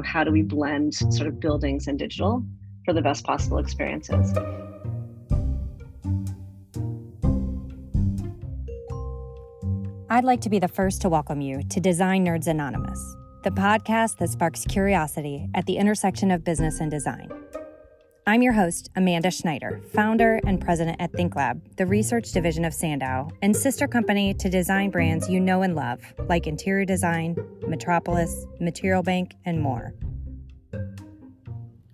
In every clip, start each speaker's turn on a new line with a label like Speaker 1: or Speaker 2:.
Speaker 1: how do we blend sort of buildings and digital for the best possible experiences.
Speaker 2: I'd like to be the first to welcome you to Design Nerds Anonymous, the podcast that sparks curiosity at the intersection of business and design. I'm your host, Amanda Schneider, founder and president at ThinkLab, the research division of Sandow, and sister company to design brands you know and love, like Interior Design, Metropolis, Material Bank, and more.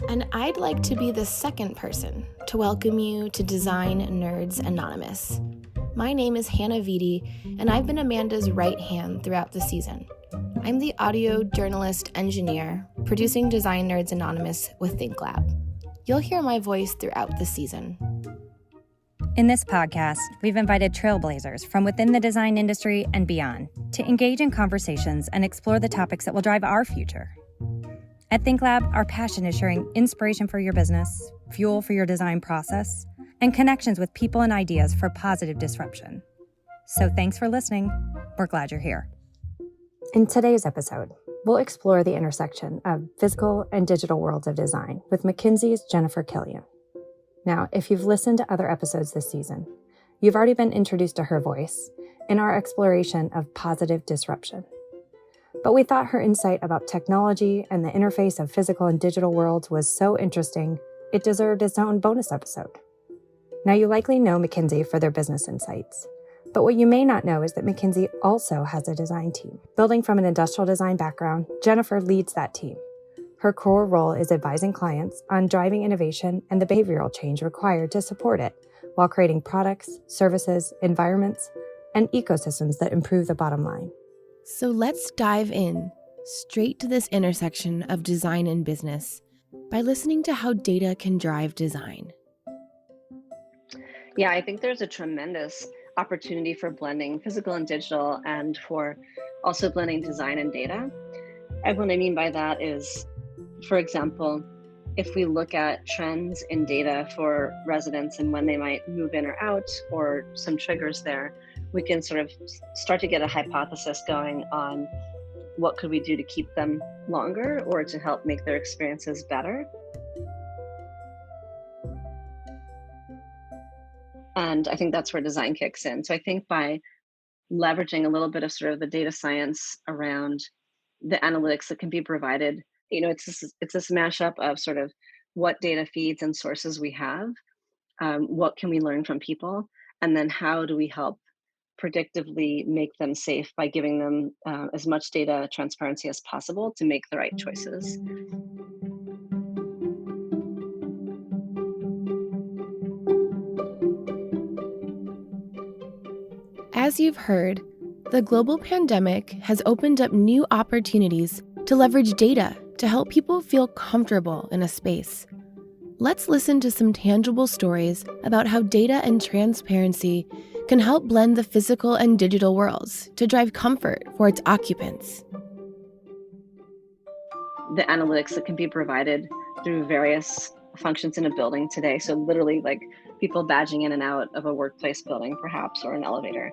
Speaker 3: And I'd like to be the second person to welcome you to Design Nerds Anonymous. My name is Hannah Vitti, and I've been Amanda's right hand throughout the season. I'm the audio journalist engineer producing Design Nerds Anonymous with ThinkLab. You'll hear my voice throughout the season.
Speaker 2: In this podcast, we've invited trailblazers from within the design industry and beyond to engage in conversations and explore the topics that will drive our future. At ThinkLab, our passion is sharing inspiration for your business, fuel for your design process, and connections with people and ideas for positive disruption. So thanks for listening. We're glad you're here. In today's episode, we'll explore the intersection of physical and digital worlds of design with McKinsey's Jennifer Kilian. Now, if you've listened to other episodes this season, you've already been introduced to her voice in our exploration of positive disruption. But we thought her insight about technology and the interface of physical and digital worlds was so interesting, it deserved its own bonus episode. Now, you likely know McKinsey for their business insights. But what you may not know is that McKinsey also has a design team. Building from an industrial design background, Jennifer leads that team. Her core role is advising clients on driving innovation and the behavioral change required to support it, while creating products, services, environments, and ecosystems that improve the bottom line.
Speaker 3: So let's dive in straight to this intersection of design and business by listening to how data can drive design.
Speaker 1: Yeah, I think there's a tremendous opportunity for blending physical and digital, and for also blending design and data. And what I mean by that is, for example, if we look at trends in data for residents and when they might move in or out, or some triggers there, we can sort of start to get a hypothesis going on what could we do to keep them longer or to help make their experiences better. And I think that's where design kicks in. So I think by leveraging a little bit of sort of the data science around the analytics that can be provided, it's this mashup of sort of what data feeds and sources we have, what can we learn from people, and then how do we help predictively make them safe by giving them as much data transparency as possible to make the right choices.
Speaker 3: As you've heard, the global pandemic has opened up new opportunities to leverage data to help people feel comfortable in a space. Let's listen to some tangible stories about how data and transparency can help blend the physical and digital worlds to drive comfort for its occupants.
Speaker 1: The analytics that can be provided through various functions in a building today. So literally like people badging in and out of a workplace building, perhaps, or an elevator.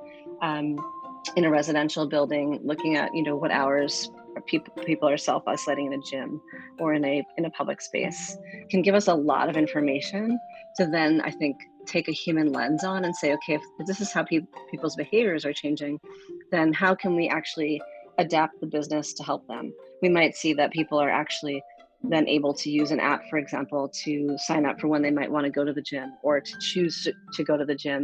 Speaker 1: In a residential building, looking at what hours people are self-isolating in a gym or in a public space, can give us a lot of information to then, I think, take a human lens on and say, okay, if this is how people's behaviors are changing, then how can we actually adapt the business to help them? We might see that people are actually then able to use an app, for example, to sign up for when they might want to go to the gym, or to choose to go to the gym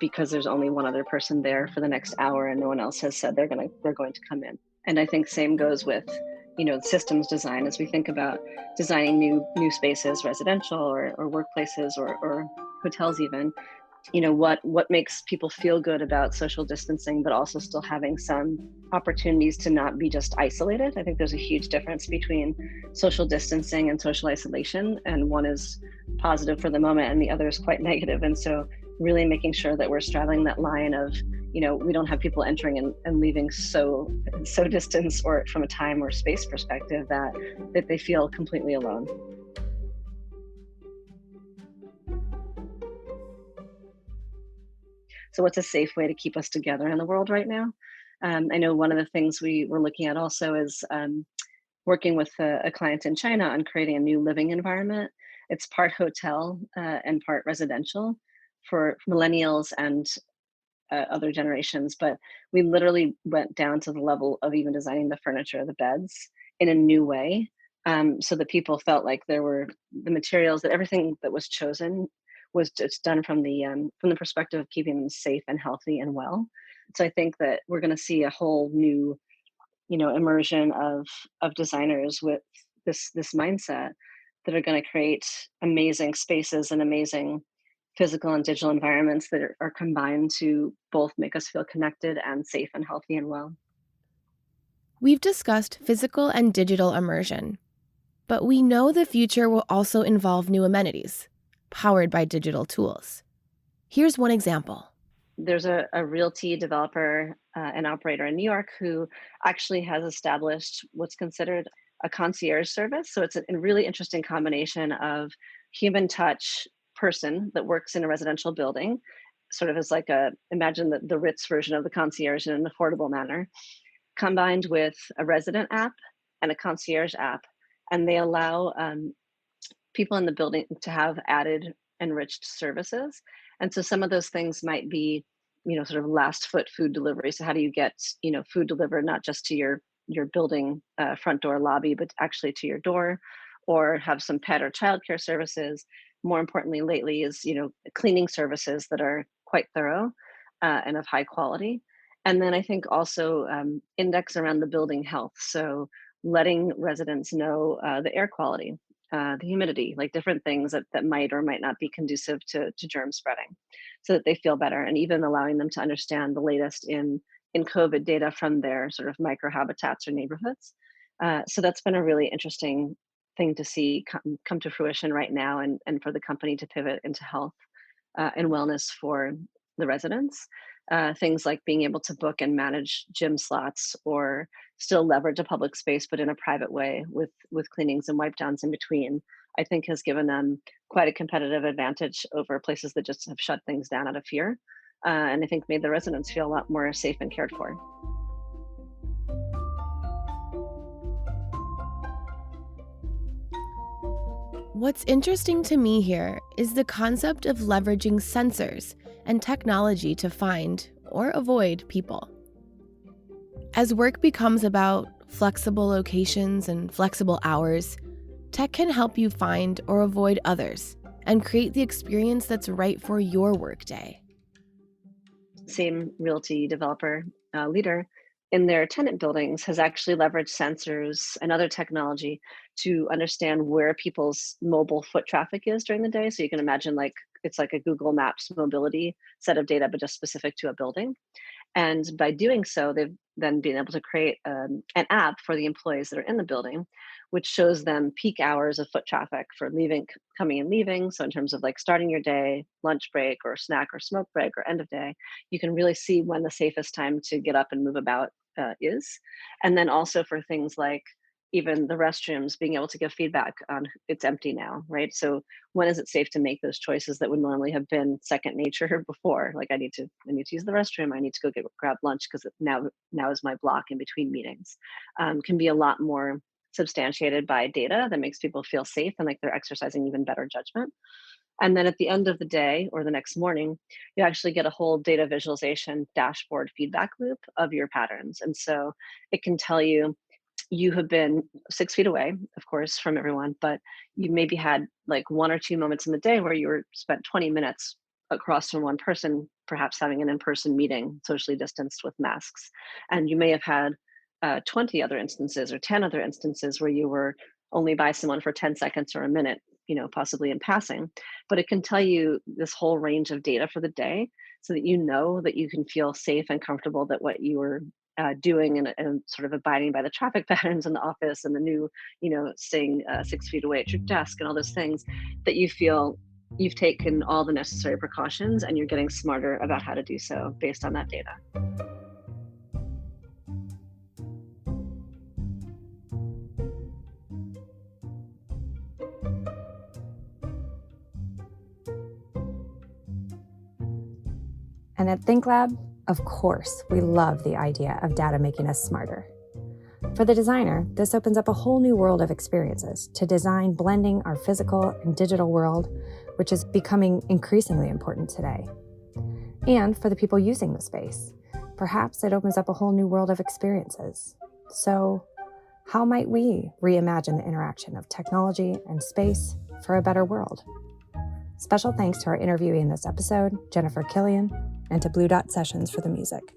Speaker 1: because there's only one other person there for the next hour and no one else has said they're going to come in. And I think same goes with systems design, as we think about designing new spaces, residential or workplaces or hotels even. What makes people feel good about social distancing, but also still having some opportunities to not be just isolated. I think there's a huge difference between social distancing and social isolation, and one is positive for the moment and the other is quite negative. And so really making sure that we're straddling that line of, we don't have people entering and leaving so distance, or from a time or space perspective, that they feel completely alone. So what's a safe way to keep us together in the world right now? I know one of the things we were looking at also is working with a client in China on creating a new living environment. It's part hotel and part residential for millennials and other generations. But we literally went down to the level of even designing the furniture, the beds in a new way. So that people felt like there were the materials, that everything that was chosen was just done from the perspective of keeping them safe and healthy and well. So I think that we're going to see a whole new, immersion of designers with this mindset that are going to create amazing spaces and amazing physical and digital environments that are combined to both make us feel connected and safe and healthy and well.
Speaker 3: We've discussed physical and digital immersion, but we know the future will also involve new amenities, powered by digital tools. Here's one example.
Speaker 1: There's a realty developer and operator in New York who actually has established what's considered a concierge service. So it's a really interesting combination of human touch person that works in a residential building, sort of as like imagine the Ritz version of the concierge in an affordable manner, combined with a resident app and a concierge app. And they allow people in the building to have added enriched services. And so some of those things might be, sort of last foot food delivery. So how do you get, food delivered not just to your building front door lobby, but actually to your door, or have some pet or childcare services. More importantly, lately is, cleaning services that are quite thorough and of high quality. And then I think also index around the building health. So letting residents know the air quality, the humidity, like different things that might or might not be conducive to germ spreading, so that they feel better, and even allowing them to understand the latest in COVID data from their sort of microhabitats or neighborhoods. So that's been a really interesting thing to see come to fruition right now, and for the company to pivot into health and wellness for the residents. Things like being able to book and manage gym slots, or still leverage a public space, but in a private way with cleanings and wipe downs in between, I think has given them quite a competitive advantage over places that just have shut things down out of fear. And I think made the residents feel a lot more safe and cared for.
Speaker 3: What's interesting to me here is the concept of leveraging sensors and technology to find or avoid people. As work becomes about flexible locations and flexible hours, tech can help you find or avoid others and create the experience that's right for your workday.
Speaker 1: Same realty developer leader in their tenant buildings has actually leveraged sensors and other technology to understand where people's mobile foot traffic is during the day. So you can imagine like it's like a Google Maps mobility set of data, but just specific to a building. And by doing so, they've then been able to create an app for the employees that are in the building, which shows them peak hours of foot traffic for leaving, coming and leaving. So in terms of like starting your day, lunch break or snack or smoke break or end of day, you can really see when the safest time to get up and move about is. And then also for things like even the restrooms, being able to give feedback on it's empty now, right? So when is it safe to make those choices that would normally have been second nature before? Like I need to use the restroom. I need to go grab lunch because now is my block in between meetings. Can be a lot more substantiated by data that makes people feel safe and like they're exercising even better judgment. And then at the end of the day or the next morning, you actually get a whole data visualization dashboard feedback loop of your patterns. And so it can tell you have been 6 feet away, of course, from everyone, but you maybe had like 1 or 2 moments in the day where you were spent 20 minutes across from one person, perhaps having an in-person meeting, socially distanced with masks. And you may have had 20 other instances or 10 other instances where you were only by someone for 10 seconds or a minute, possibly in passing. But it can tell you this whole range of data for the day so that you know that you can feel safe and comfortable that what you were doing and sort of abiding by the traffic patterns in the office and the new, staying 6 feet away at your desk and all those things, that you feel you've taken all the necessary precautions and you're getting smarter about how to do so based on that data.
Speaker 2: And at ThinkLab, of course, we love the idea of data making us smarter. For the designer, this opens up a whole new world of experiences to design blending our physical and digital world, which is becoming increasingly important today. And for the people using the space, perhaps it opens up a whole new world of experiences. So, how might we reimagine the interaction of technology and space for a better world? Special thanks to our interviewee in this episode, Jennifer Kilian, and to Blue Dot Sessions for the music.